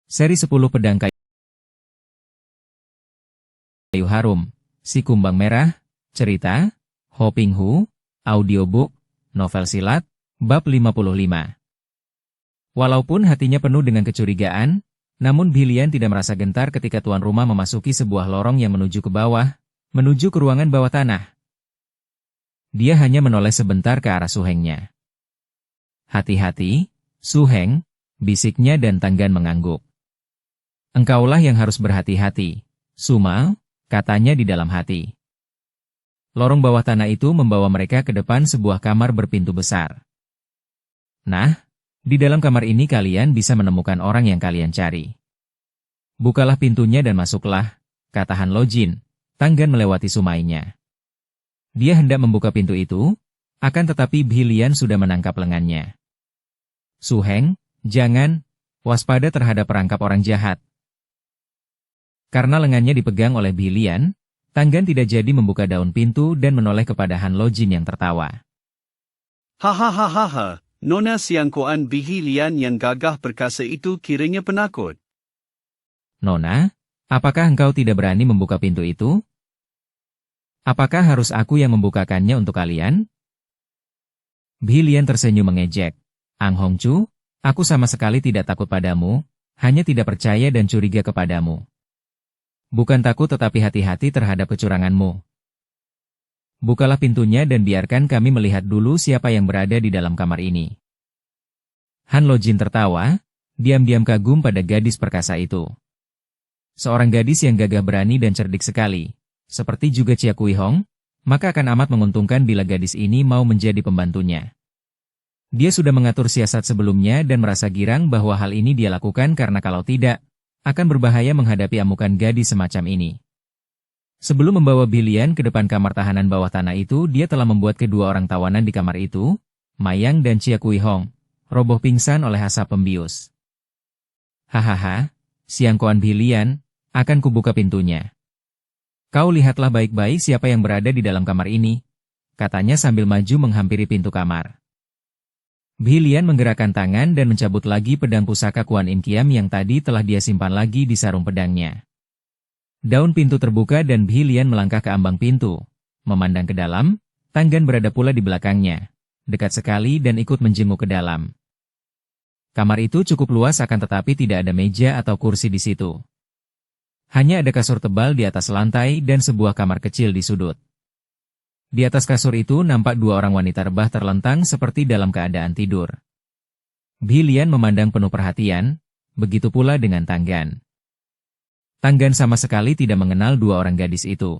Seri 10 Pedang Kayu Harum, Si Kumbang Merah, Cerita, Ho Ping Hu, Audiobook, Novel Silat, Bab 55. Walaupun hatinya penuh dengan kecurigaan, namun Bilian tidak merasa gentar ketika tuan rumah memasuki sebuah lorong yang menuju ke bawah, menuju ke ruangan bawah tanah. Dia hanya menoleh sebentar ke arah Suhengnya. "Hati-hati, Suheng," bisiknya dan Tanggan mengangguk. "Engkaulah yang harus berhati-hati, Suma," katanya di dalam hati. Lorong bawah tanah itu membawa mereka ke depan sebuah kamar berpintu besar. "Nah, di dalam kamar ini kalian bisa menemukan orang yang kalian cari. Bukalah pintunya dan masuklah," kata Han Lojin. Tanggan melewati sumainya. Dia hendak membuka pintu itu, akan tetapi Bilian sudah menangkap lengannya. "Suheng, jangan, waspada terhadap perangkap orang jahat." Karena lengannya dipegang oleh Bilian, Tanggan tidak jadi membuka daun pintu dan menoleh kepada Han Lojin yang tertawa. "Hahaha, Nona Siangkoan Bilian yang gagah perkasa itu kiranya penakut." "Nona, apakah engkau tidak berani membuka pintu itu? Apakah harus aku yang membukakannya untuk kalian?" Bilian tersenyum mengejek. "Ang Hongchu, aku sama sekali tidak takut padamu, hanya tidak percaya dan curiga kepadamu. Bukan takut tetapi hati-hati terhadap kecuranganmu. Bukalah pintunya dan biarkan kami melihat dulu siapa yang berada di dalam kamar ini." Han Lojin tertawa, diam-diam kagum pada gadis perkasa itu. Seorang gadis yang gagah berani dan cerdik sekali, seperti juga Chia Kui Hong, maka akan amat menguntungkan bila gadis ini mau menjadi pembantunya. Dia sudah mengatur siasat sebelumnya dan merasa girang bahwa hal ini dia lakukan karena kalau tidak, akan berbahaya menghadapi amukan gadis semacam ini. Sebelum membawa Bilian ke depan kamar tahanan bawah tanah itu, dia telah membuat kedua orang tawanan di kamar itu, Mayang dan Chia Kui Hong, roboh pingsan oleh asap pembius. "Hahaha, Siangkoan Bilian, akan kubuka pintunya. Kau lihatlah baik-baik siapa yang berada di dalam kamar ini," katanya sambil maju menghampiri pintu kamar. Bilian menggerakkan tangan dan mencabut lagi pedang pusaka Kuan Im Kiam yang tadi telah dia simpan lagi di sarung pedangnya. Daun pintu terbuka dan Bilian melangkah ke ambang pintu. Memandang ke dalam, Tanggan berada pula di belakangnya, dekat sekali dan ikut menjenguk ke dalam. Kamar itu cukup luas akan tetapi tidak ada meja atau kursi di situ. Hanya ada kasur tebal di atas lantai dan sebuah kamar kecil di sudut. Di atas kasur itu nampak dua orang wanita rebah terlentang seperti dalam keadaan tidur. Bilian memandang penuh perhatian, begitu pula dengan Tanggan. Tanggan sama sekali tidak mengenal dua orang gadis itu.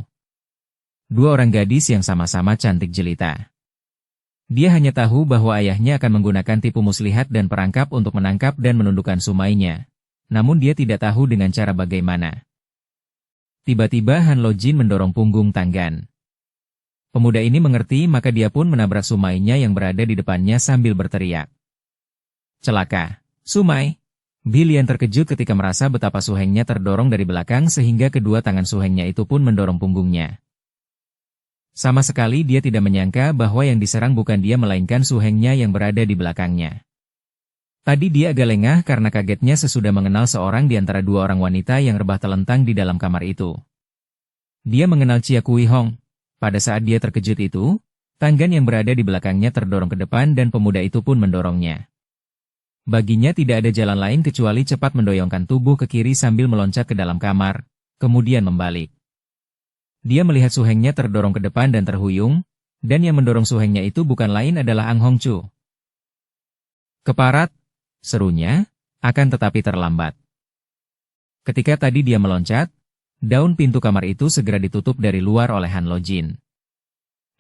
Dua orang gadis yang sama-sama cantik jelita. Dia hanya tahu bahwa ayahnya akan menggunakan tipu muslihat dan perangkap untuk menangkap dan menundukkan sumainya. Namun dia tidak tahu dengan cara bagaimana. Tiba-tiba Han Lojin mendorong punggung Tanggan. Pemuda ini mengerti maka dia pun menabrak sumainya yang berada di depannya sambil berteriak. "Celaka, Sumai!" Bilian terkejut ketika merasa betapa Suhengnya terdorong dari belakang sehingga kedua tangan Suhengnya itu pun mendorong punggungnya. Sama sekali dia tidak menyangka bahwa yang diserang bukan dia melainkan Suhengnya yang berada di belakangnya. Tadi dia agak lengah karena kagetnya sesudah mengenal seorang di antara dua orang wanita yang rebah telentang di dalam kamar itu. Dia mengenal Chia Kui Hong. Pada saat dia terkejut itu, Tanggan yang berada di belakangnya terdorong ke depan dan pemuda itu pun mendorongnya. Baginya tidak ada jalan lain kecuali cepat mendoyongkan tubuh ke kiri sambil meloncat ke dalam kamar, kemudian membalik. Dia melihat Suhengnya terdorong ke depan dan terhuyung, dan yang mendorong Suhengnya itu bukan lain adalah Ang Hongchu. "Keparat!" serunya, akan tetapi terlambat. Ketika tadi dia meloncat, daun pintu kamar itu segera ditutup dari luar oleh Han Lojin.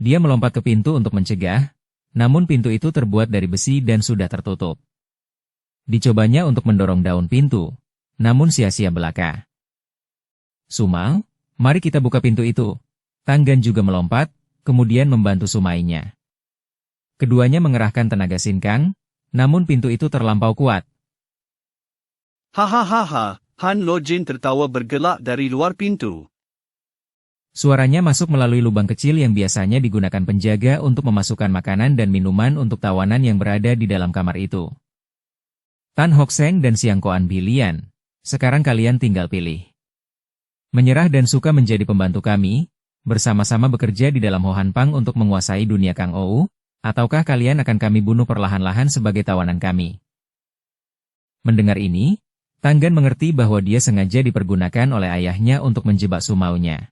Dia melompat ke pintu untuk mencegah, namun pintu itu terbuat dari besi dan sudah tertutup. Dicobanya untuk mendorong daun pintu, namun sia-sia belaka. "Suma, mari kita buka pintu itu." Tanggan juga melompat, kemudian membantu sumainya. Keduanya mengerahkan tenaga sinkang, namun pintu itu terlampau kuat. "Hahaha," Han Lojin tertawa bergelak dari luar pintu. Suaranya masuk melalui lubang kecil yang biasanya digunakan penjaga untuk memasukkan makanan dan minuman untuk tawanan yang berada di dalam kamar itu. Tan Hokseng dan Siangkoan Bilian, Sekarang kalian tinggal pilih. Menyerah dan suka menjadi pembantu kami, bersama-sama bekerja di dalam Ho Han Pang untuk menguasai dunia Kang Ou, ataukah kalian akan kami bunuh perlahan-lahan sebagai tawanan kami? Mendengar ini, Tanggan mengerti bahwa dia sengaja dipergunakan oleh ayahnya untuk menjebak Sumaunya.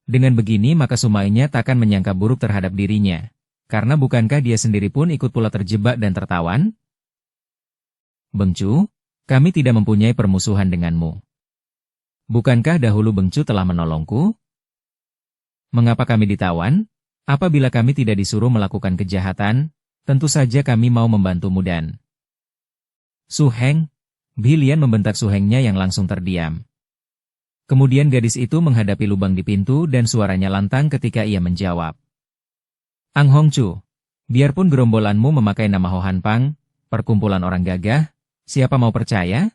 Dengan begini maka Sumaunya takkan menyangka buruk terhadap dirinya, karena bukankah dia sendiri pun ikut pula terjebak dan tertawan? Bengcu, kami tidak mempunyai permusuhan denganmu. Bukankah dahulu Bengcu telah menolongku? Mengapa kami ditawan? Apabila kami tidak disuruh melakukan kejahatan, tentu saja kami mau membantumu dan... Su Heng, Bilian membentak Su Hengnya yang langsung terdiam. Kemudian gadis itu menghadapi lubang di pintu dan suaranya lantang ketika ia menjawab. Ang Hongchu, biarpun gerombolanmu memakai nama Ho Han Pang, perkumpulan orang gagah, siapa mau percaya?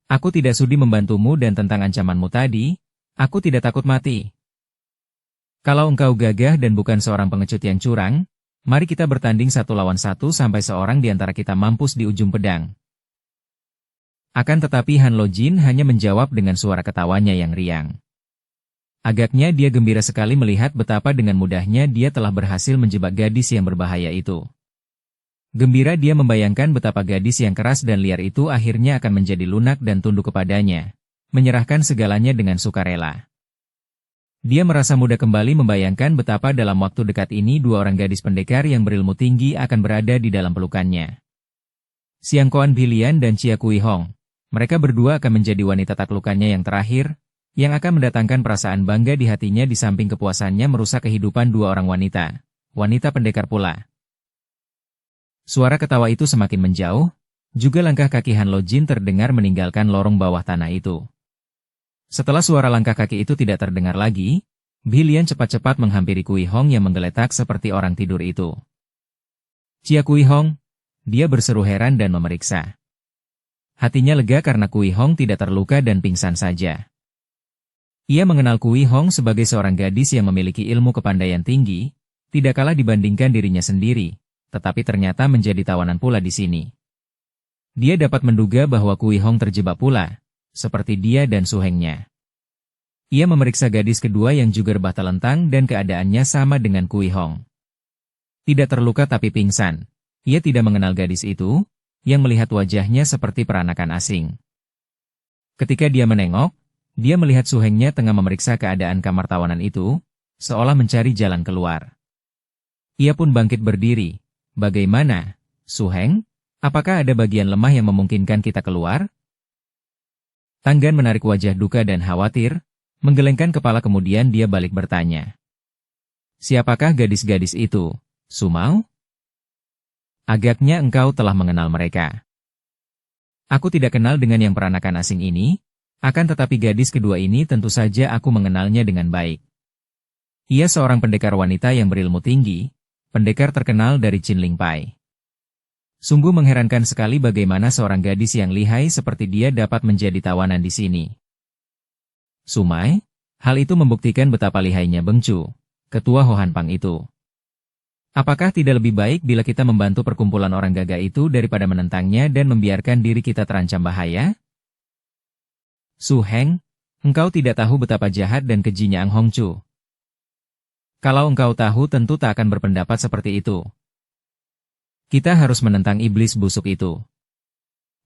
Aku tidak sudi membantumu dan tentang ancamanmu tadi, aku tidak takut mati. Kalau engkau gagah dan bukan seorang pengecut yang curang, mari kita bertanding 1 lawan 1 sampai seorang di antara kita mampus di ujung pedang. Akan tetapi Han Lo Jin hanya menjawab dengan suara ketawanya yang riang. Agaknya dia gembira sekali melihat betapa dengan mudahnya dia telah berhasil menjebak gadis yang berbahaya itu. Gembira dia membayangkan betapa gadis yang keras dan liar itu akhirnya akan menjadi lunak dan tunduk kepadanya, menyerahkan segalanya dengan sukarela. Dia merasa mudah kembali membayangkan betapa dalam waktu dekat ini 2 orang gadis pendekar yang berilmu tinggi akan berada di dalam pelukannya. Siang Koan Bilian dan Chia Kui Hong. Mereka berdua akan menjadi wanita taklukannya yang terakhir, yang akan mendatangkan perasaan bangga di hatinya di samping kepuasannya merusak kehidupan 2 orang wanita. Wanita pendekar pula. Suara ketawa itu semakin menjauh, juga langkah kaki Han Lo Jin terdengar meninggalkan lorong bawah tanah itu. Setelah suara langkah kaki itu tidak terdengar lagi, Bilian cepat-cepat menghampiri Kui Hong yang menggeletak seperti orang tidur itu. Chia Kui Hong, dia berseru heran dan memeriksa. Hatinya lega karena Kui Hong tidak terluka dan pingsan saja. Ia mengenal Kui Hong sebagai seorang gadis yang memiliki ilmu kepandaian tinggi, tidak kalah dibandingkan dirinya sendiri, tetapi ternyata menjadi tawanan pula di sini. Dia dapat menduga bahwa Kui Hong terjebak pula, seperti dia dan Su Hengnya. Ia memeriksa gadis kedua yang juga rebah telentang dan keadaannya sama dengan Kui Hong. Tidak terluka tapi pingsan. Ia tidak mengenal gadis itu, yang melihat wajahnya seperti peranakan asing. Ketika dia menengok, dia melihat Su Hengnya tengah memeriksa keadaan kamar tawanan itu, seolah mencari jalan keluar. Ia pun bangkit berdiri. Bagaimana, Su Heng? Apakah ada bagian lemah yang memungkinkan kita keluar? Tanggan menarik wajah duka dan khawatir, menggelengkan kepala kemudian dia balik bertanya. Siapakah gadis-gadis itu, Sumau? Agaknya engkau telah mengenal mereka. Aku tidak kenal dengan yang peranakan asing ini, akan tetapi gadis kedua ini tentu saja aku mengenalnya dengan baik. Ia seorang pendekar wanita yang berilmu tinggi, pendekar terkenal dari Chinling Pai. Sungguh mengherankan sekali bagaimana seorang gadis yang lihai seperti dia dapat menjadi tawanan di sini. Sumai, hal itu membuktikan betapa lihainya Bengcu, ketua Ho Han Pang itu. Apakah tidak lebih baik bila kita membantu perkumpulan orang gagah itu daripada menentangnya dan membiarkan diri kita terancam bahaya? Su Heng, engkau tidak tahu betapa jahat dan kejinya Ang Hongchu. Kalau engkau tahu tentu tak akan berpendapat seperti itu. Kita harus menentang iblis busuk itu.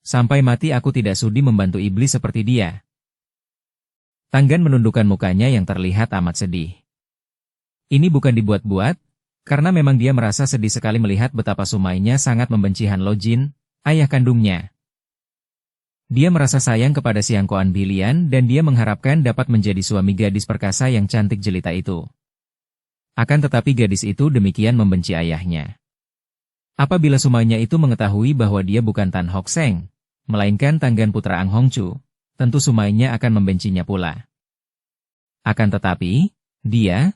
Sampai mati aku tidak sudi membantu iblis seperti dia. Tanggan menundukkan mukanya yang terlihat amat sedih. Ini bukan dibuat-buat, karena memang dia merasa sedih sekali melihat betapa Sumainya sangat membenci Han Lo Jin, ayah kandungnya. Dia merasa sayang kepada Siang Koan Bilian dan dia mengharapkan dapat menjadi suami gadis perkasa yang cantik jelita itu. Akan tetapi gadis itu demikian membenci ayahnya. Apabila Sumainya itu mengetahui bahwa dia bukan Tan Hock Seng, melainkan Tanggan putra Ang Hongchu, tentu Sumainya akan membencinya pula. Akan tetapi, dia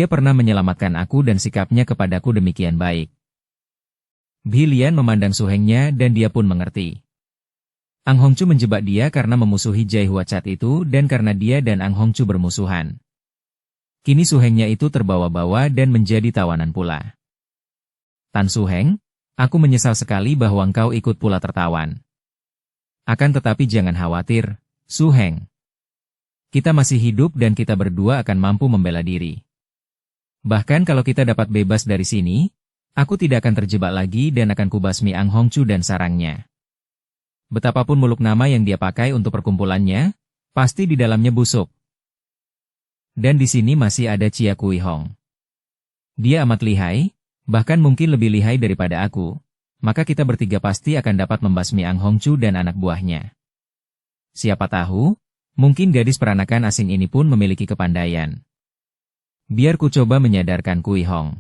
pernah menyelamatkan aku dan sikapnya kepadaku demikian baik. Bilian memandang Su Hengnya dan dia pun mengerti. Ang Hongchu menjebak dia karena memusuhi Jai Huacat itu dan karena dia dan Ang Hongchu bermusuhan. Kini Su Hengnya itu terbawa-bawa dan menjadi tawanan pula. Tan Su Heng, aku menyesal sekali bahwa engkau ikut pula tertawan. Akan tetapi jangan khawatir, Su Heng. Kita masih hidup dan kita berdua akan mampu membela diri. Bahkan kalau kita dapat bebas dari sini, aku tidak akan terjebak lagi dan akan kubasmi Ang Hongchu dan sarangnya. Betapapun muluk nama yang dia pakai untuk perkumpulannya, pasti di dalamnya busuk. Dan di sini masih ada Chia Kui Hong. Dia amat lihai, bahkan mungkin lebih lihai daripada aku, maka kita bertiga pasti akan dapat membasmi Ang Hongchu dan anak buahnya. Siapa tahu, mungkin gadis peranakan asing ini pun memiliki kepandaian. Biar ku coba menyadarkan Kui Hong.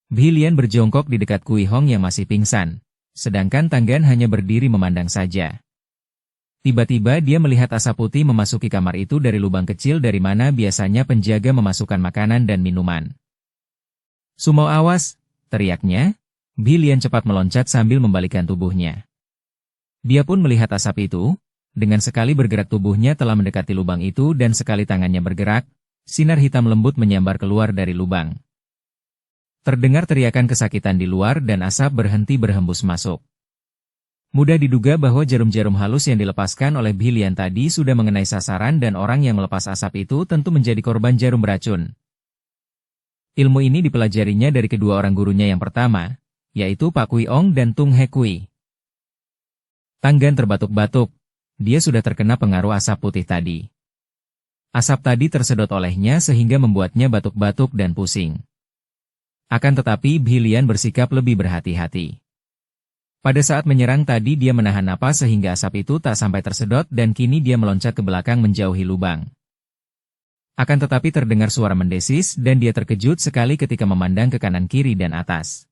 Bhilian berjongkok di dekat Kui Hong yang masih pingsan, sedangkan Tanggan hanya berdiri memandang saja. Tiba-tiba dia melihat asap putih memasuki kamar itu dari lubang kecil dari mana biasanya penjaga memasukkan makanan dan minuman. "Sumo awas!" teriaknya. Bhilian cepat meloncat sambil membalikkan tubuhnya. Dia pun melihat asap itu, dengan sekali bergerak tubuhnya telah mendekati lubang itu dan sekali tangannya bergerak, sinar hitam lembut menyambar keluar dari lubang. Terdengar teriakan kesakitan di luar dan asap berhenti berhembus masuk. Mudah diduga bahwa jarum-jarum halus yang dilepaskan oleh Bhilian tadi sudah mengenai sasaran dan orang yang melepas asap itu tentu menjadi korban jarum beracun. Ilmu ini dipelajarinya dari kedua orang gurunya yang pertama, yaitu Pak Kui Ong dan Tung He Kui. Tanggan terbatuk-batuk, dia sudah terkena pengaruh asap putih tadi. Asap tadi tersedot olehnya sehingga membuatnya batuk-batuk dan pusing. Akan tetapi Bhilian bersikap lebih berhati-hati. Pada saat menyerang tadi dia menahan napas sehingga asap itu tak sampai tersedot dan kini dia meloncat ke belakang menjauhi lubang. Akan tetapi terdengar suara mendesis dan dia terkejut sekali ketika memandang ke kanan kiri dan atas.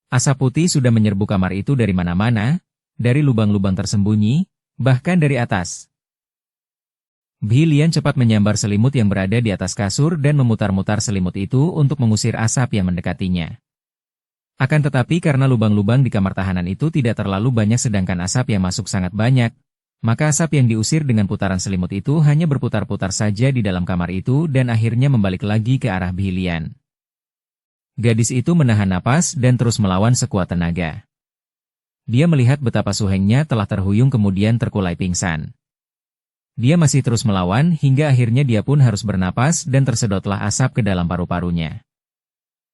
Asap putih sudah menyerbu kamar itu dari mana-mana, dari lubang-lubang tersembunyi, bahkan dari atas. Bhilian cepat menyambar selimut yang berada di atas kasur dan memutar-mutar selimut itu untuk mengusir asap yang mendekatinya. Akan tetapi karena lubang-lubang di kamar tahanan itu tidak terlalu banyak sedangkan asap yang masuk sangat banyak, maka asap yang diusir dengan putaran selimut itu hanya berputar-putar saja di dalam kamar itu dan akhirnya membalik lagi ke arah Bhilian. Gadis itu menahan napas dan terus melawan sekuat tenaga. Dia melihat betapa Su Hengnya telah terhuyung kemudian terkulai pingsan. Dia masih terus melawan hingga akhirnya dia pun harus bernapas dan tersedotlah asap ke dalam paru-parunya.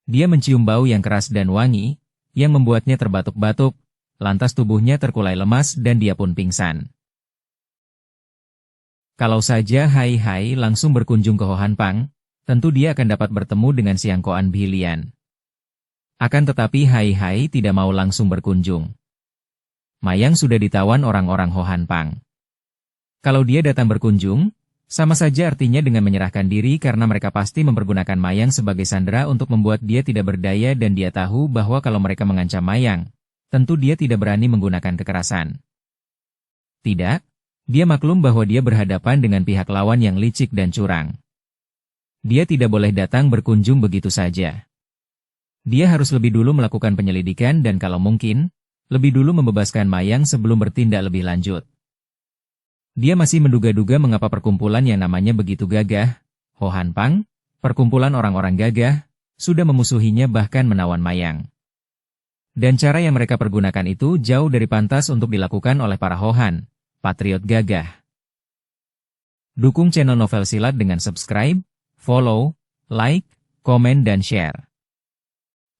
Dia mencium bau yang keras dan wangi, yang membuatnya terbatuk-batuk, lantas tubuhnya terkulai lemas dan dia pun pingsan. Kalau saja Hai Hai langsung berkunjung ke Ho Han Pang, tentu dia akan dapat bertemu dengan Siang Koan Bhilian. Akan tetapi Hai Hai tidak mau langsung berkunjung. Mayang sudah ditawan orang-orang Ho Han Pang. Kalau dia datang berkunjung, sama saja artinya dengan menyerahkan diri karena mereka pasti mempergunakan Mayang sebagai sandera untuk membuat dia tidak berdaya dan dia tahu bahwa kalau mereka mengancam Mayang, tentu dia tidak berani menggunakan kekerasan. Tidak, dia maklum bahwa dia berhadapan dengan pihak lawan yang licik dan curang. Dia tidak boleh datang berkunjung begitu saja. Dia harus lebih dulu melakukan penyelidikan dan kalau mungkin, lebih dulu membebaskan Mayang sebelum bertindak lebih lanjut. Dia masih menduga-duga mengapa perkumpulan yang namanya begitu gagah, Ho Han Pang, perkumpulan orang-orang gagah, sudah memusuhinya bahkan menawan Mayang. Dan cara yang mereka pergunakan itu jauh dari pantas untuk dilakukan oleh para Ho Han, patriot gagah. Dukung channel Novel Silat dengan subscribe, follow, like, komen dan share.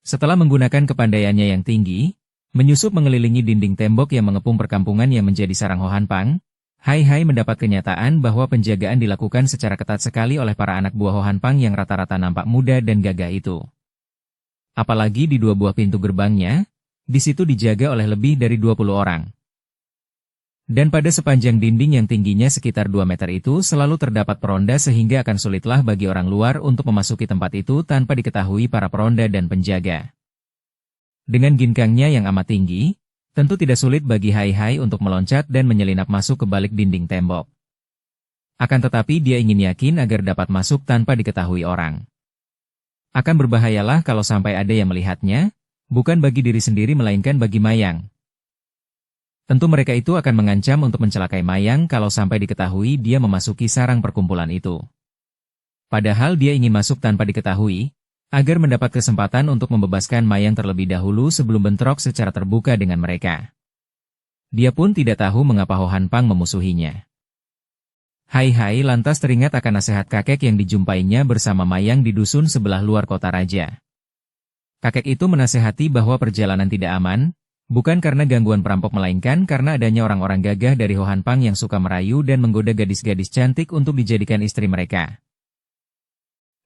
Setelah menggunakan kepandaiannya yang tinggi, menyusup mengelilingi dinding tembok yang mengepung perkampungan yang menjadi sarang Ho Han Pang, Hai Hai mendapat kenyataan bahwa penjagaan dilakukan secara ketat sekali oleh para anak buah Ho Han Pang yang rata-rata nampak muda dan gagah itu. Apalagi di dua buah pintu gerbangnya, di situ dijaga oleh lebih dari 20 orang. Dan pada sepanjang dinding yang tingginya sekitar 2 meter itu selalu terdapat peronda sehingga akan sulitlah bagi orang luar untuk memasuki tempat itu tanpa diketahui para peronda dan penjaga. Dengan ginkangnya yang amat tinggi, tentu tidak sulit bagi Hai Hai untuk meloncat dan menyelinap masuk ke balik dinding tembok. Akan tetapi dia ingin yakin agar dapat masuk tanpa diketahui orang. Akan berbahayalah kalau sampai ada yang melihatnya, bukan bagi diri sendiri melainkan bagi Mayang. Tentu mereka itu akan mengancam untuk mencelakai Mayang kalau sampai diketahui dia memasuki sarang perkumpulan itu. Padahal dia ingin masuk tanpa diketahui, agar mendapat kesempatan untuk membebaskan Mayang terlebih dahulu sebelum bentrok secara terbuka dengan mereka. Dia pun tidak tahu mengapa Ho Han Pang memusuhinya. Hai lantas teringat akan nasihat kakek yang dijumpainya bersama Mayang di dusun sebelah luar kota raja. Kakek itu menasihati bahwa perjalanan tidak aman, bukan karena gangguan perampok melainkan karena adanya orang-orang gagah dari Ho Han Pang yang suka merayu dan menggoda gadis-gadis cantik untuk dijadikan istri mereka.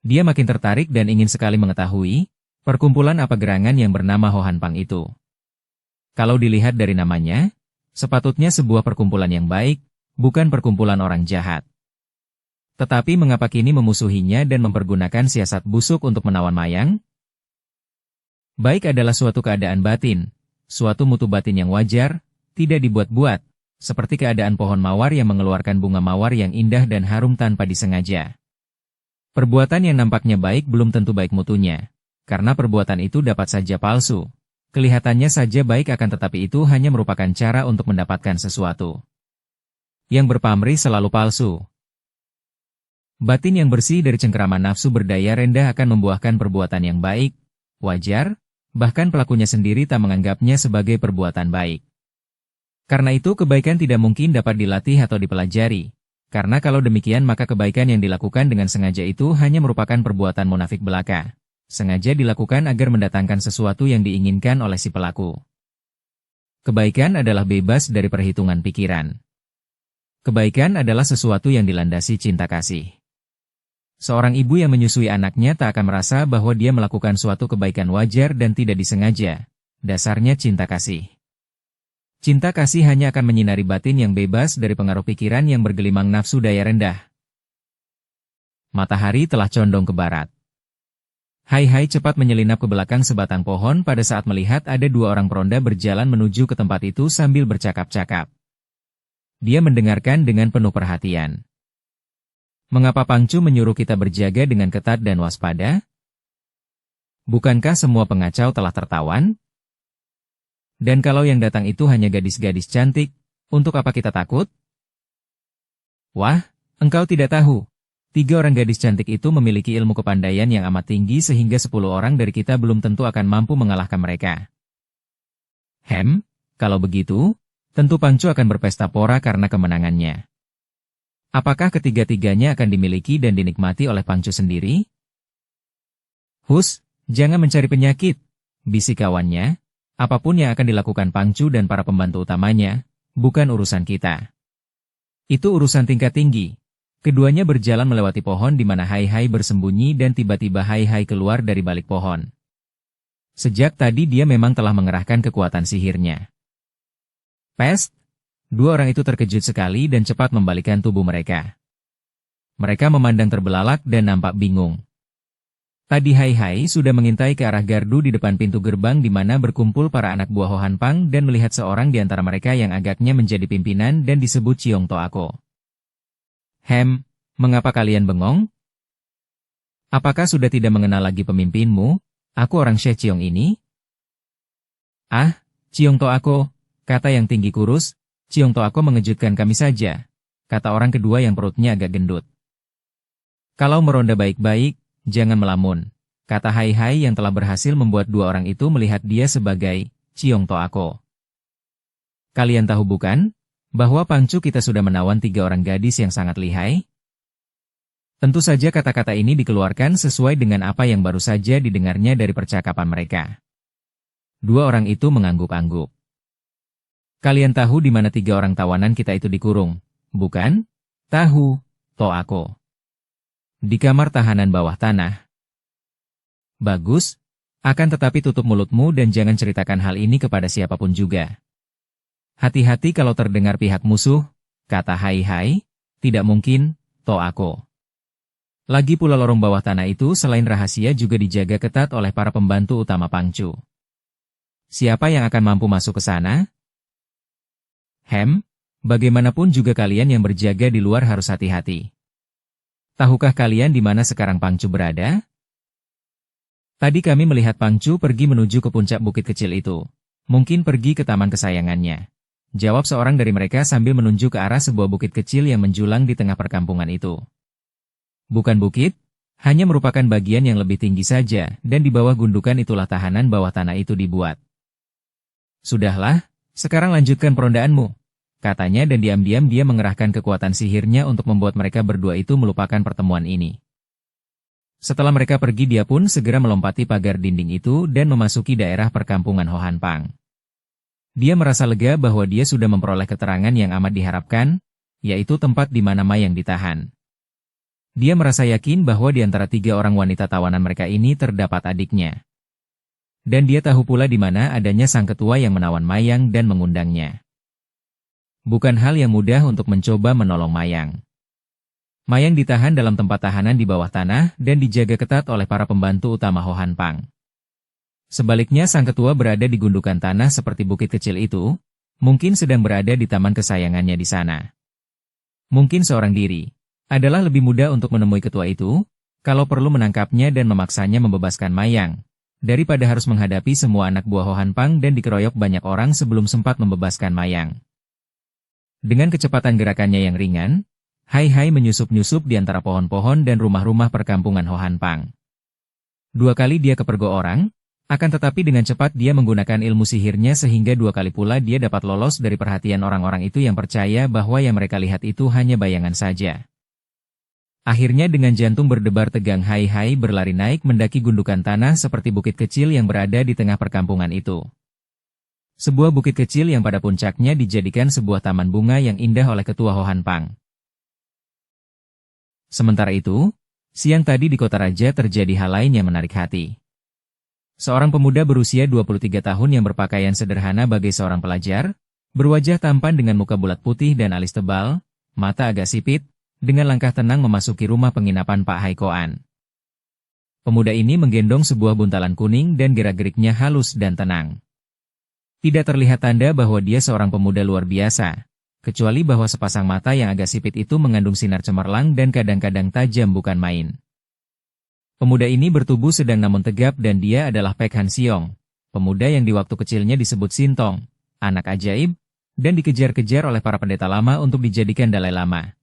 Dia makin tertarik dan ingin sekali mengetahui, perkumpulan apa gerangan yang bernama Ho Han Pang itu. Kalau dilihat dari namanya, sepatutnya sebuah perkumpulan yang baik, bukan perkumpulan orang jahat. Tetapi mengapa kini memusuhinya dan mempergunakan siasat busuk untuk menawan Mayang? Baik adalah suatu keadaan batin, suatu mutu batin yang wajar, tidak dibuat-buat, seperti keadaan pohon mawar yang mengeluarkan bunga mawar yang indah dan harum tanpa disengaja. Perbuatan yang nampaknya baik belum tentu baik mutunya, karena perbuatan itu dapat saja palsu. Kelihatannya saja baik akan tetapi itu hanya merupakan cara untuk mendapatkan sesuatu. Yang berpamrih selalu palsu. Batin yang bersih dari cengkeraman nafsu berdaya rendah akan membuahkan perbuatan yang baik, wajar, bahkan pelakunya sendiri tak menganggapnya sebagai perbuatan baik. Karena itu kebaikan tidak mungkin dapat dilatih atau dipelajari. Karena kalau demikian maka kebaikan yang dilakukan dengan sengaja itu hanya merupakan perbuatan munafik belaka. Sengaja dilakukan agar mendatangkan sesuatu yang diinginkan oleh si pelaku. Kebaikan adalah bebas dari perhitungan pikiran. Kebaikan adalah sesuatu yang dilandasi cinta kasih. Seorang ibu yang menyusui anaknya tak akan merasa bahwa dia melakukan suatu kebaikan wajar dan tidak disengaja. Dasarnya cinta kasih. Cinta kasih hanya akan menyinari batin yang bebas dari pengaruh pikiran yang bergelimang nafsu daya rendah. Matahari telah condong ke barat. Hai cepat menyelinap ke belakang sebatang pohon pada saat melihat ada dua orang peronda berjalan menuju ke tempat itu sambil bercakap-cakap. Dia mendengarkan dengan penuh perhatian. Mengapa Pangcu menyuruh kita berjaga dengan ketat dan waspada? Bukankah semua pengacau telah tertawan? Dan kalau yang datang itu hanya gadis-gadis cantik, untuk apa kita takut? Wah, engkau tidak tahu. 3 orang gadis cantik itu memiliki ilmu kepandaian yang amat tinggi sehingga 10 orang dari kita belum tentu akan mampu mengalahkan mereka. Kalau begitu, tentu Pangcu akan berpesta pora karena kemenangannya. Apakah ketiga-tiganya akan dimiliki dan dinikmati oleh Pangcu sendiri? Hus, jangan mencari penyakit, bisik kawannya. Apapun yang akan dilakukan Pangcu dan para pembantu utamanya, bukan urusan kita. Itu urusan tingkat tinggi. Keduanya berjalan melewati pohon di mana Hai bersembunyi dan tiba-tiba Hai keluar dari balik pohon. Sejak tadi dia memang telah mengerahkan kekuatan sihirnya. Pest! 2 orang itu terkejut sekali dan cepat membalikkan tubuh mereka. Mereka memandang terbelalak dan nampak bingung. Tadi Hai sudah mengintai ke arah gardu di depan pintu gerbang di mana berkumpul para anak buah Ho Han Pang dan melihat seorang di antara mereka yang agaknya menjadi pimpinan dan disebut Ciong Toako. Mengapa kalian bengong? Apakah sudah tidak mengenal lagi pemimpinmu? Aku orang Syekh Ciong ini? Ah, Ciong Toako, kata yang tinggi kurus. Ciong Toako mengejutkan kami saja, kata orang kedua yang perutnya agak gendut. Kalau meronda baik-baik, jangan melamun, kata Hai yang telah berhasil membuat 2 orang itu melihat dia sebagai Ciong Toako. Kalian tahu bukan, bahwa Pangcu kita sudah menawan 3 orang gadis yang sangat lihai? Tentu saja kata-kata ini dikeluarkan sesuai dengan apa yang baru saja didengarnya dari percakapan mereka. 2 orang itu mengangguk-angguk. Kalian tahu di mana 3 orang tawanan kita itu dikurung, bukan? Tahu, Toako. Di kamar tahanan bawah tanah. Bagus, akan tetapi tutup mulutmu dan jangan ceritakan hal ini kepada siapapun juga. Hati-hati kalau terdengar pihak musuh, kata Hai, tidak mungkin, Toako. Lagi pula lorong bawah tanah itu selain rahasia juga dijaga ketat oleh para pembantu utama Pangcu. Siapa yang akan mampu masuk ke sana? Bagaimanapun juga kalian yang berjaga di luar harus hati-hati. Tahukah kalian di mana sekarang Pangcu berada? Tadi kami melihat Pangcu pergi menuju ke puncak bukit kecil itu. Mungkin pergi ke taman kesayangannya. Jawab seorang dari mereka sambil menunjuk ke arah sebuah bukit kecil yang menjulang di tengah perkampungan itu. Bukan bukit, hanya merupakan bagian yang lebih tinggi saja, dan di bawah gundukan itulah tahanan bawah tanah itu dibuat. Sudahlah, Sekarang lanjutkan perondaanmu, katanya dan diam-diam dia mengerahkan kekuatan sihirnya untuk membuat mereka berdua itu melupakan pertemuan ini. Setelah mereka pergi dia pun segera melompati pagar dinding itu dan memasuki daerah perkampungan Hohanpang. Dia merasa lega bahwa dia sudah memperoleh keterangan yang amat diharapkan, yaitu tempat di mana Mayang ditahan. Dia merasa yakin bahwa di antara 3 orang wanita tawanan mereka ini terdapat adiknya. Dan dia tahu pula di mana adanya sang ketua yang menawan Mayang dan mengundangnya. Bukan hal yang mudah untuk mencoba menolong Mayang. Mayang ditahan dalam tempat tahanan di bawah tanah dan dijaga ketat oleh para pembantu utama Hohanpang. Sebaliknya sang ketua berada di gundukan tanah seperti bukit kecil itu, mungkin sedang berada di taman kesayangannya di sana. Mungkin seorang diri adalah lebih mudah untuk menemui ketua itu, kalau perlu menangkapnya dan memaksanya membebaskan Mayang, daripada harus menghadapi semua anak buah Hohanpang dan dikeroyok banyak orang sebelum sempat membebaskan Mayang. Dengan kecepatan gerakannya yang ringan, Hai menyusup-nyusup di antara pohon-pohon dan rumah-rumah perkampungan Hohanpang. 2 kali dia kepergok orang, akan tetapi dengan cepat dia menggunakan ilmu sihirnya sehingga 2 kali pula dia dapat lolos dari perhatian orang-orang itu yang percaya bahwa yang mereka lihat itu hanya bayangan saja. Akhirnya dengan jantung berdebar tegang Hai berlari naik mendaki gundukan tanah seperti bukit kecil yang berada di tengah perkampungan itu. Sebuah bukit kecil yang pada puncaknya dijadikan sebuah taman bunga yang indah oleh ketua Hohanpang. Sementara itu, siang tadi di kota raja terjadi hal lain yang menarik hati. Seorang pemuda berusia 23 tahun yang berpakaian sederhana bagai seorang pelajar, berwajah tampan dengan muka bulat putih dan alis tebal, mata agak sipit, dengan langkah tenang memasuki rumah penginapan Pak Haikoan. Pemuda ini menggendong sebuah buntalan kuning dan gerak-geriknya halus dan tenang. Tidak terlihat tanda bahwa dia seorang pemuda luar biasa, kecuali bahwa sepasang mata yang agak sipit itu mengandung sinar cemerlang dan kadang-kadang tajam bukan main. Pemuda ini bertubuh sedang namun tegap dan dia adalah Pek Han Siong, pemuda yang di waktu kecilnya disebut Sintong, anak ajaib, dan dikejar-kejar oleh para pendeta lama untuk dijadikan Dalai Lama.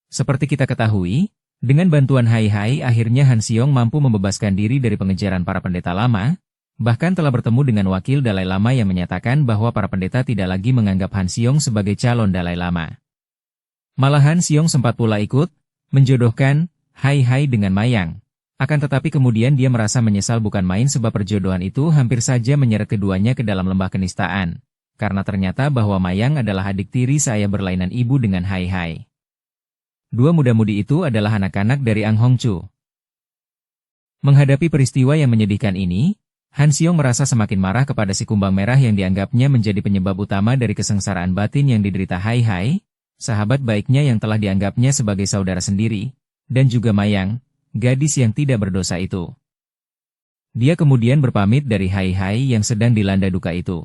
Seperti kita ketahui, dengan bantuan Hai akhirnya Han Siong mampu membebaskan diri dari pengejaran para pendeta lama, bahkan telah bertemu dengan wakil Dalai Lama yang menyatakan bahwa para pendeta tidak lagi menganggap Han Siong sebagai calon Dalai Lama. Malah Han Siong sempat pula ikut menjodohkan Hai dengan Mayang. Akan tetapi kemudian dia merasa menyesal bukan main sebab perjodohan itu hampir saja menyeret keduanya ke dalam lembah kenistaan, karena ternyata bahwa Mayang adalah adik tiri saya berlainan ibu dengan Hai. 2 muda-mudi itu adalah anak-anak dari Ang Hongchu. Menghadapi peristiwa yang menyedihkan ini, Han Siong merasa semakin marah kepada si kumbang merah yang dianggapnya menjadi penyebab utama dari kesengsaraan batin yang diderita Hai, sahabat baiknya yang telah dianggapnya sebagai saudara sendiri, dan juga Mayang, gadis yang tidak berdosa itu. Dia kemudian berpamit dari Hai yang sedang dilanda duka itu.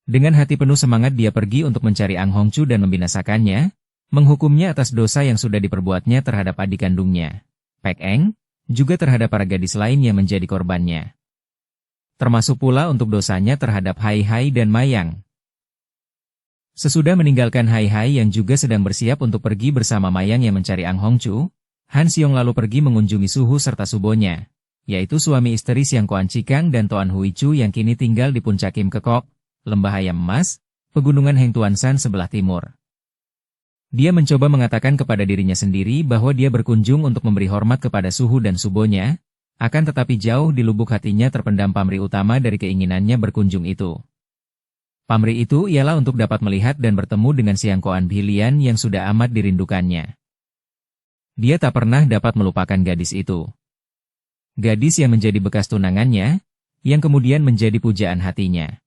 Dengan hati penuh semangat dia pergi untuk mencari Ang Hongchu dan membinasakannya, menghukumnya atas dosa yang sudah diperbuatnya terhadap adik kandungnya, Pek Eng, juga terhadap para gadis lain yang menjadi korbannya. Termasuk pula untuk dosanya terhadap Hai dan Mayang. Sesudah meninggalkan Hai yang juga sedang bersiap untuk pergi bersama Mayang yang mencari Ang Hongchu, Han Siong lalu pergi mengunjungi Suhu serta Subonya, yaitu suami istri Siang Koan Cikang dan Toan Hui Chu yang kini tinggal di puncak Kim Kekok, Lembah Ayam Emas, Pegunungan Heng Tuan San sebelah timur. Dia mencoba mengatakan kepada dirinya sendiri bahwa dia berkunjung untuk memberi hormat kepada Suhu dan Subonya, akan tetapi jauh di lubuk hatinya terpendam pamrih utama dari keinginannya berkunjung itu. Pamrih itu ialah untuk dapat melihat dan bertemu dengan Siang Koan Bhilian yang sudah amat dirindukannya. Dia tak pernah dapat melupakan gadis itu. Gadis yang menjadi bekas tunangannya, yang kemudian menjadi pujaan hatinya.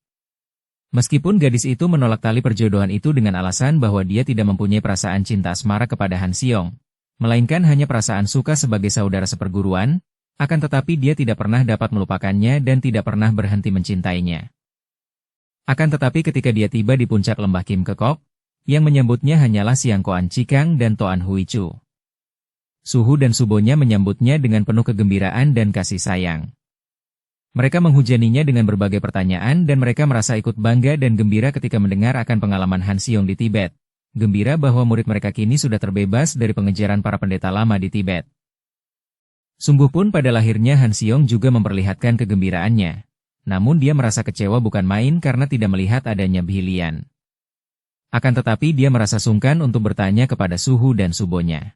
Meskipun gadis itu menolak tali perjodohan itu dengan alasan bahwa dia tidak mempunyai perasaan cinta asmara kepada Han Siong, melainkan hanya perasaan suka sebagai saudara seperguruan, akan tetapi dia tidak pernah dapat melupakannya dan tidak pernah berhenti mencintainya. Akan tetapi ketika dia tiba di puncak lembah Kim Kekok, yang menyambutnya hanyalah Siang Koan Cikang dan Toan Hui Chu. Suhu dan Subonya menyambutnya dengan penuh kegembiraan dan kasih sayang. Mereka menghujaninya dengan berbagai pertanyaan dan mereka merasa ikut bangga dan gembira ketika mendengar akan pengalaman Han Siong di Tibet. Gembira bahwa murid mereka kini sudah terbebas dari pengejaran para pendeta lama di Tibet. Sungguh pun pada lahirnya Han Siong juga memperlihatkan kegembiraannya. namun dia merasa kecewa bukan main karena tidak melihat adanya Bhilian. Akan tetapi dia merasa sungkan untuk bertanya kepada Suhu dan Subonya.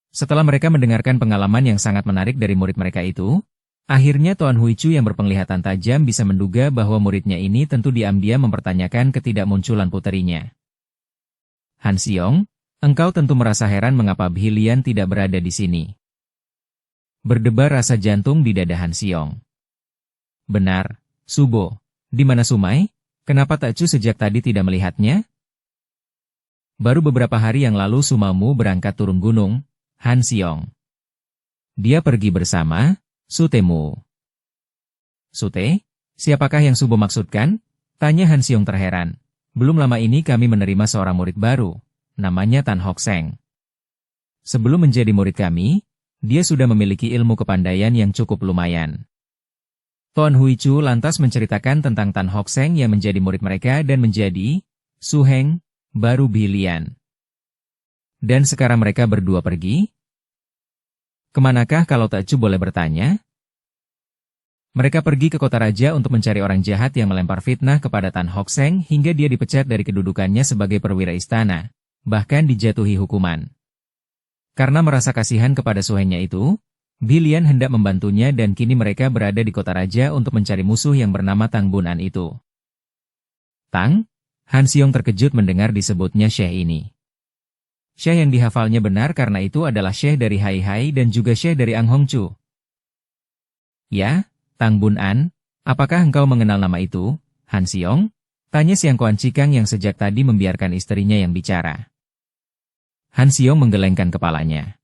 Setelah mereka mendengarkan pengalaman yang sangat menarik dari murid mereka itu, akhirnya Tuan Huichu yang berpenglihatan tajam bisa menduga bahwa muridnya ini tentu diam-diam mempertanyakan ketidakmunculan puterinya. Han Xiong, engkau tentu merasa heran mengapa Bhilian tidak berada di sini. Berdebar rasa jantung di dada Han Xiong. Benar, Subo. Di mana Sumai? Kenapa Tak Chu sejak tadi tidak melihatnya? Baru beberapa hari yang lalu Sumamu berangkat turun gunung, Han Xiong. Dia pergi bersama Sutemu. Sute? Siapakah yang Subo maksudkan? Tanya Han Xiong terheran. Belum lama ini kami menerima seorang murid baru, namanya Tan Hock Seng. Sebelum menjadi murid kami, dia sudah memiliki ilmu kepandaian yang cukup lumayan. Tuan Huichu lantas menceritakan tentang Tan Hock Seng yang menjadi murid mereka dan menjadi Su Heng, baru Bhilian. Dan sekarang mereka berdua pergi? Kemanakah kalau Tak Chu boleh bertanya? Mereka pergi ke kota raja untuk mencari orang jahat yang melempar fitnah kepada Tan Hock Seng hingga dia dipecat dari kedudukannya sebagai perwira istana, bahkan dijatuhi hukuman. Karena merasa kasihan kepada Su Hengnya itu, Bhilian hendak membantunya dan kini mereka berada di kota raja untuk mencari musuh yang bernama Tang Bunan itu. Tang? Han Xiong terkejut mendengar disebutnya Syekh ini. Syekh yang dihafalnya benar karena itu adalah Syekh dari Hai Hai dan juga Syekh dari Ang Hongchu. Ya, Tang Bunan, apakah engkau mengenal nama itu, Han Xiong? Tanya Siang Kuan Cikang yang sejak tadi membiarkan istrinya yang bicara. Han Xiong menggelengkan kepalanya.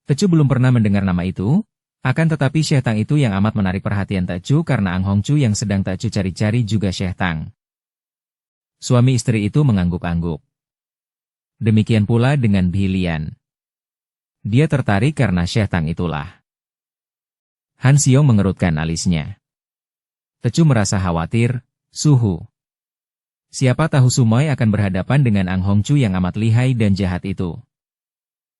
Tecu belum pernah mendengar nama itu, akan tetapi Syekh Tang itu yang amat menarik perhatian Tecu karena Ang Hongchu yang sedang Tecu cari-cari juga Syekh Tang. Suami istri itu mengangguk-angguk. Demikian pula dengan Bhilian. Dia tertarik karena Syekh Tang itulah. Han Xiong mengerutkan alisnya. Tecu merasa khawatir, Suhu. Siapa tahu Sumai akan berhadapan dengan Ang Hongchu yang amat lihai dan jahat itu.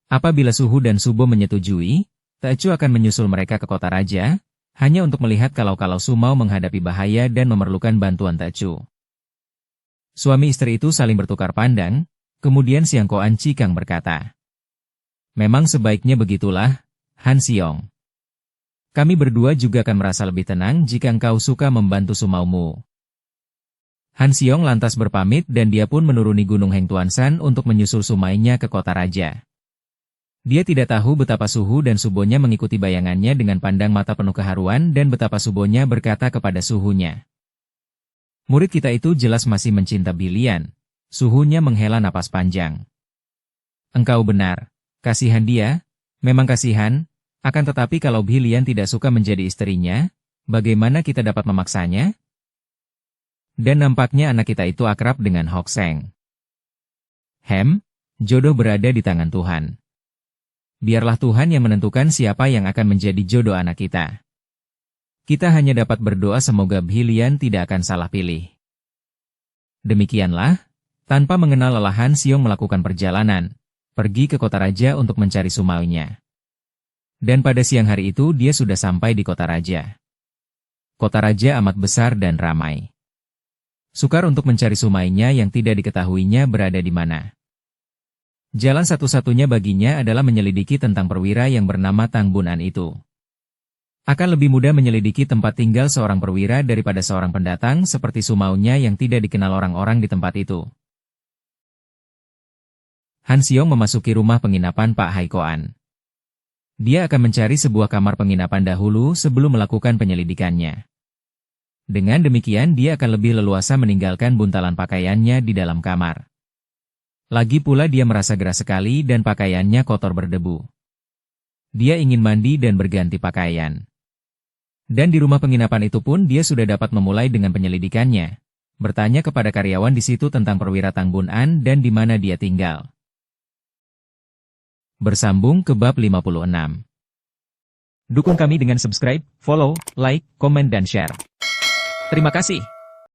Apabila Suhu dan Subo menyetujui, Tecu akan menyusul mereka ke kota raja, hanya untuk melihat kalau Sumau menghadapi bahaya dan memerlukan bantuan Tecu. Suami istri itu saling bertukar pandang, kemudian Siang Kuan Cikang berkata, "Memang sebaiknya begitulah, Han Xiong. Kami berdua juga akan merasa lebih tenang jika engkau suka membantu Sumaumu." Han Xiong lantas berpamit dan dia pun menuruni Gunung Heng Tuanshan untuk menyusul Sumainya ke kota raja. Dia tidak tahu betapa Suhu dan Subonya mengikuti bayangannya dengan pandang mata penuh keharuan dan betapa Subonya berkata kepada Suhunya. Murid kita itu jelas masih mencinta Bhilian. Suhunya menghela napas panjang. Engkau benar, kasihan dia, memang kasihan, akan tetapi kalau Bhilian tidak suka menjadi istrinya, bagaimana kita dapat memaksanya? Dan nampaknya anak kita itu akrab dengan Hock Seng. Jodoh berada di tangan Tuhan. Biarlah Tuhan yang menentukan siapa yang akan menjadi jodoh anak kita. Kita hanya dapat berdoa semoga Bhilian tidak akan salah pilih. Demikianlah, tanpa mengenal lelah Han Xiong melakukan perjalanan, pergi ke kota raja untuk mencari Sumaunya. Dan pada siang hari itu dia sudah sampai di kota raja. Kota raja amat besar dan ramai. Sukar untuk mencari Sumainya yang tidak diketahuinya berada di mana. Jalan satu-satunya baginya adalah menyelidiki tentang perwira yang bernama Tang Bunan itu. Akan lebih mudah menyelidiki tempat tinggal seorang perwira daripada seorang pendatang seperti Sumaunya yang tidak dikenal orang-orang di tempat itu. Han Xiong memasuki rumah penginapan Pak Hai Koan. Dia akan mencari sebuah kamar penginapan dahulu sebelum melakukan penyelidikannya. Dengan demikian dia akan lebih leluasa meninggalkan buntalan pakaiannya di dalam kamar. Lagi pula dia merasa gerah sekali dan pakaiannya kotor berdebu. Dia ingin mandi dan berganti pakaian. Dan di rumah penginapan itu pun dia sudah dapat memulai dengan penyelidikannya. Bertanya kepada karyawan di situ tentang perwira Tang Bunan dan di mana dia tinggal. Bersambung ke bab 56. Dukung kami dengan subscribe, follow, like, komen dan share. Terima kasih.